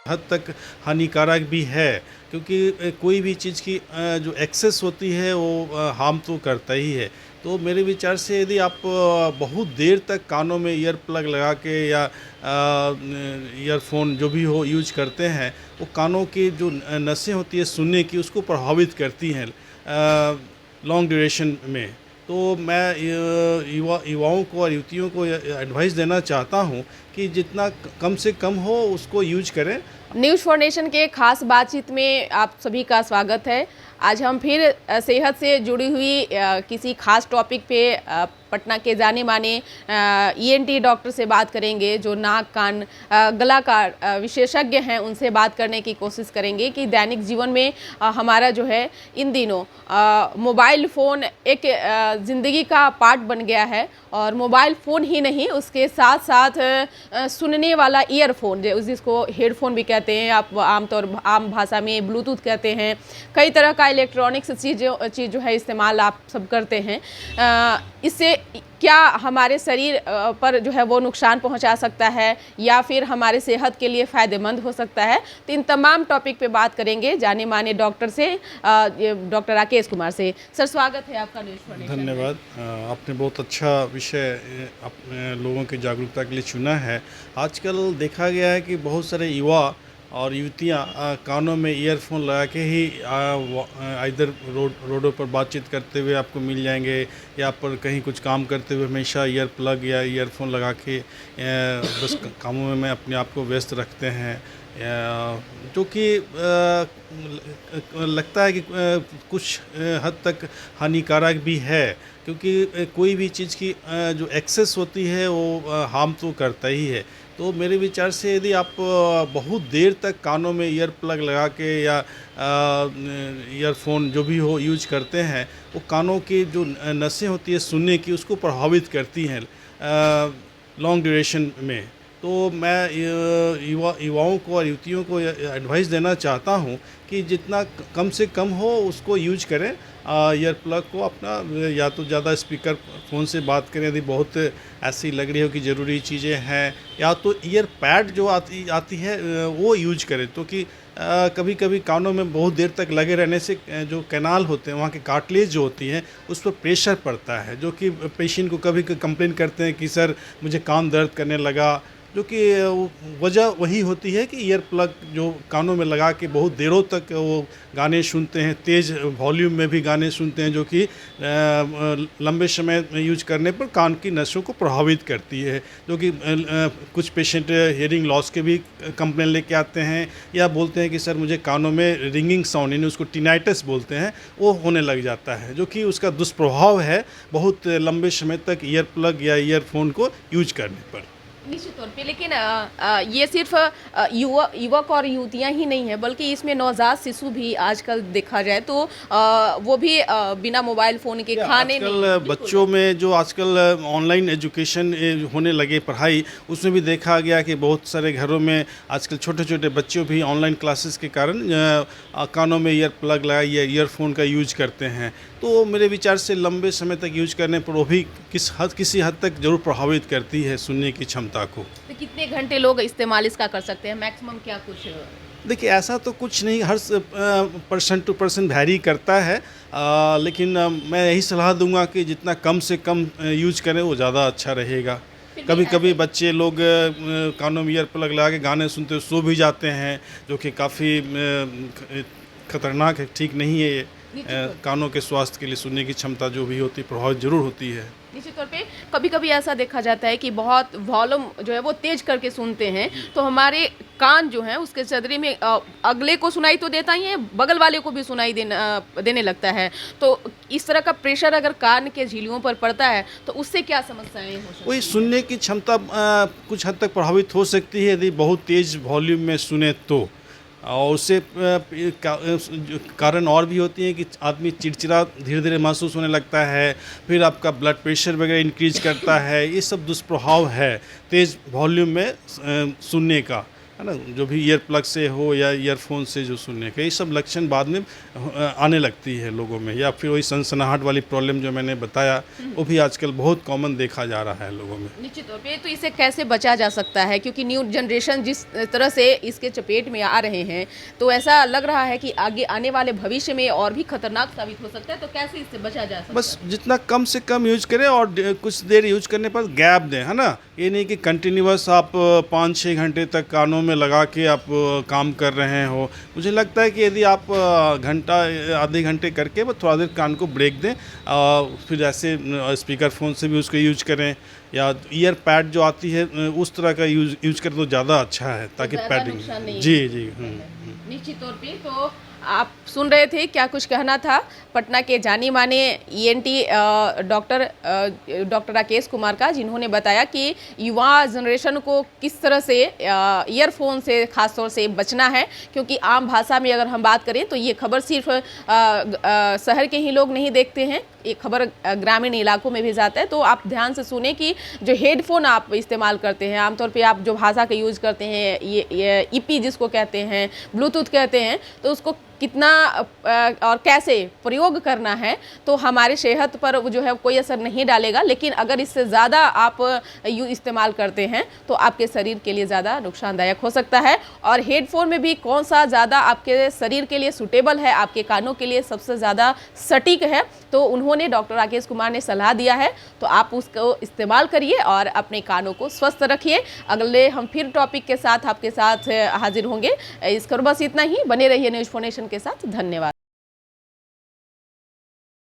हद तक हानिकारक भी है, क्योंकि कोई भी चीज़ की जो एक्सेस होती है वो हार्म तो करता ही है। तो मेरे विचार से यदि आप बहुत देर तक कानों में ईयर प्लग लगा के या ईयरफोन जो भी हो यूज करते हैं, वो कानों की जो नसें होती है सुनने की, उसको प्रभावित करती हैं लॉन्ग ड्यूरेशन में। तो मैं युवाओं को और युवतियों को एडवाइस देना चाहता हूँ कि जितना कम से कम हो उसको यूज करें। न्यूज़ फॉर नेशन के खास बातचीत में आप सभी का स्वागत है। आज हम फिर सेहत से जुड़ी हुई किसी खास टॉपिक पे पटना के जाने माने ईएनटी डॉक्टर से बात करेंगे, जो नाक कान गला का विशेषज्ञ हैं। उनसे बात करने की कोशिश करेंगे कि दैनिक जीवन में हमारा जो है इन दिनों मोबाइल फ़ोन एक ज़िंदगी का पार्ट बन गया है। और मोबाइल फ़ोन ही नहीं, उसके साथ साथ सुनने वाला ईयरफोन, जिसको हेडफोन भी कहते हैं, आप आम भाषा में ब्लूटूथ कहते हैं। कई तरह का इलेक्ट्रॉनिक्स चीज़ जो है इस्तेमाल आप सब करते हैं। इससे क्या हमारे शरीर पर जो है वो नुकसान पहुंचा सकता है या फिर हमारे सेहत के लिए फ़ायदेमंद हो सकता है, तो इन तमाम टॉपिक पे बात करेंगे जाने माने डॉक्टर से, डॉक्टर राकेश कुमार से। सर, स्वागत है आपका न्यूज़ फॉर नेशन में। धन्यवाद। आपने बहुत अच्छा विषय लोगों की जागरूकता के लिए चुना है। आजकल देखा गया है कि बहुत सारे युवा और युवतियां कानों में ईयरफोन लगा के ही इधर रोडों पर बातचीत करते हुए आपको मिल जाएंगे, या पर कहीं कुछ काम करते हुए हमेशा ईयर प्लग या ईयरफोन लगा के बस कामों में अपने आप को व्यस्त रखते हैं, जो कि लगता है कि कुछ हद तक हानिकारक भी है, क्योंकि कोई भी चीज़ की जो एक्सेस होती है वो हार्म तो करता ही है। तो मेरे विचार से यदि आप बहुत देर तक कानों में ईयर प्लग लगा के या ईयरफोन जो भी हो यूज करते हैं, वो कानों की जो नसें होती है सुनने की, उसको प्रभावित करती हैं लॉन्ग ड्यूरेशन में। तो मैं युवाओं को और युवतियों को एडवाइस देना चाहता हूँ कि जितना कम से कम हो उसको यूज करें। ईयर प्लग को अपना या तो ज़्यादा स्पीकर फ़ोन से बात करें यदि बहुत ऐसी लग रही हो कि ज़रूरी चीज़ें हैं, या तो ईयर पैड जो आती है वो यूज करें। तो कि कभी कभी कानों में बहुत देर तक लगे रहने से जो कैनाल होते हैं, वहाँ की कार्टिलेज जो होती हैं, उस पर प्रेशर पड़ता है, जो कि पेशेंट को कभी कंप्लेन करते हैं कि सर मुझे कान दर्द करने लगा, जो कि वजह वही होती है कि ईयर प्लग जो कानों में लगा के बहुत देरों तक वो गाने सुनते हैं, तेज़ वॉल्यूम में भी गाने सुनते हैं, जो कि लंबे समय यूज करने पर कान की नसों को प्रभावित करती है। जो कि कुछ पेशेंट हियरिंग लॉस के भी कंप्लेन लेके आते हैं, या बोलते हैं कि सर मुझे कानों में रिंगिंग साउंड, यानी उसको टिनाइटस बोलते हैं, वो होने लग जाता है, जो कि उसका दुष्प्रभाव है बहुत लंबे समय तक ईयर प्लग या ईयरफोन को यूज करने पर। निश्चित तौर पे, लेकिन ये सिर्फ युवक और युवतियां ही नहीं है, बल्कि इसमें नवजात शिशु भी आजकल देखा जाए तो वो भी बिना मोबाइल फ़ोन के खाने नहीं। आजकल बच्चों में जो आजकल ऑनलाइन एजुकेशन होने लगे पढ़ाई, उसमें भी देखा गया कि बहुत सारे घरों में आजकल छोटे छोटे बच्चों भी ऑनलाइन क्लासेस के कारण कानों में ईयर प्लग लगा या ईयरफोन का यूज करते हैं। तो मेरे विचार से लंबे समय तक यूज करने पर वो भी किसी हद तक जरूर प्रभावित करती है सुनने की क्षमता को। तो कितने घंटे लोग इस्तेमाल इसका कर सकते हैं, मैक्सिमम क्या कुछ? देखिए, ऐसा तो कुछ नहीं, हर पर्सन टू पर्सन वैरी करता है, लेकिन मैं यही सलाह दूंगा कि जितना कम से कम यूज करें वो ज़्यादा अच्छा रहेगा। कभी कभी बच्चे लोग कानों में ईयर प्लग लगा के गाने सुनते हुए सो भी जाते हैं, जो कि काफ़ी खतरनाक है, ठीक नहीं है ये। कानों के स्वास्थ्य के लिए सुनने की क्षमता जो भी होती है प्रभावित जरूर होती है। निश्चित तौर पे कभी कभी ऐसा देखा जाता है कि बहुत वॉल्यूम जो है वो तेज करके सुनते हैं, तो हमारे कान जो हैं उसके चदरे में अगले को सुनाई तो देता ही है, बगल वाले को भी सुनाई देने लगता है। तो इस तरह का प्रेशर अगर कान के झिल्लियों पर पड़ता है तो उससे क्या समस्याएं हो सकती हैं? वही सुनने की क्षमता कुछ हद तक प्रभावित हो सकती है यदि बहुत तेज़ वॉल्यूम में सुने तो, और उससे कारण और भी होती हैं कि आदमी चिड़चिड़ा धीरे धीरे महसूस होने लगता है, फिर आपका ब्लड प्रेशर वगैरह इंक्रीज करता है। ये सब दुष्प्रभाव है तेज़ वॉल्यूम में सुनने का। है ना, जो भी ईयर प्लग से हो या ईयरफोन से जो सुनने का, ये सब लक्षण बाद में आने लगती है लोगों में, या फिर वही सनसनाहट वाली प्रॉब्लम जो मैंने बताया वो भी आजकल बहुत कॉमन देखा जा रहा है लोगों में। निश्चित तौर पे तो इसे कैसे बचा जा सकता है, क्योंकि न्यू जनरेशन जिस तरह से इसके चपेट में आ रहे हैं, तो ऐसा लग रहा है कि आगे आने वाले भविष्य में और भी खतरनाक साबित हो सकता है, तो कैसे इससे बचा जा सकता बस जितना कम से कम यूज करें और कुछ देर यूज करने पर गैप दें, है ना। ये नहीं कि कंटिन्यूअस आप 5-6 घंटे तक कानों में लगा के आप काम कर रहे हो। मुझे लगता है कि यदि आप घंटा आधे घंटे करके बस थोड़ा देर कान को ब्रेक दें, फिर ऐसे स्पीकर फ़ोन से भी उसको यूज करें, या ईयर पैड जो आती है उस तरह का यूज करें तो ज़्यादा अच्छा है, ताकि पैडिंग। जी जी। निश्चित तौर पे तो आप सुन रहे थे क्या कुछ कहना था पटना के जानी माने ईएनटी डॉक्टर राकेश कुमार का, जिन्होंने बताया कि युवा जनरेशन को किस तरह से ईयरफोन से खास तौर से बचना है, क्योंकि आम भाषा में अगर हम बात करें तो ये खबर सिर्फ शहर के ही लोग नहीं देखते हैं, ये खबर ग्रामीण इलाकों में भी जाता है। तो आप ध्यान से सुने कि जो हेडफोन आप इस्तेमाल करते हैं, आमतौर पे आप जो भाषा का यूज़ करते हैं, ये ईपी जिसको कहते हैं, ब्लूटूथ कहते हैं, तो उसको कितना और कैसे प्रयोग करना है तो हमारे सेहत पर जो है कोई असर नहीं डालेगा, लेकिन अगर इससे ज़्यादा आप इस्तेमाल करते हैं तो आपके शरीर के लिए ज़्यादा नुकसानदायक हो सकता है। और हेडफोन में भी कौन सा ज़्यादा आपके शरीर के लिए सूटेबल है, आपके कानों के लिए सबसे ज़्यादा सटीक है, तो उन्होंने डॉक्टर राकेश कुमार ने सलाह दिया है, तो आप उसको इस्तेमाल करिए और अपने कानों को स्वस्थ रखिए। अगले हम फिर टॉपिक के साथ आपके साथ हाजिर होंगे। इस खबर बस इतना ही, बने रहिए न्यूज़ फोनेशन के साथ। धन्यवाद।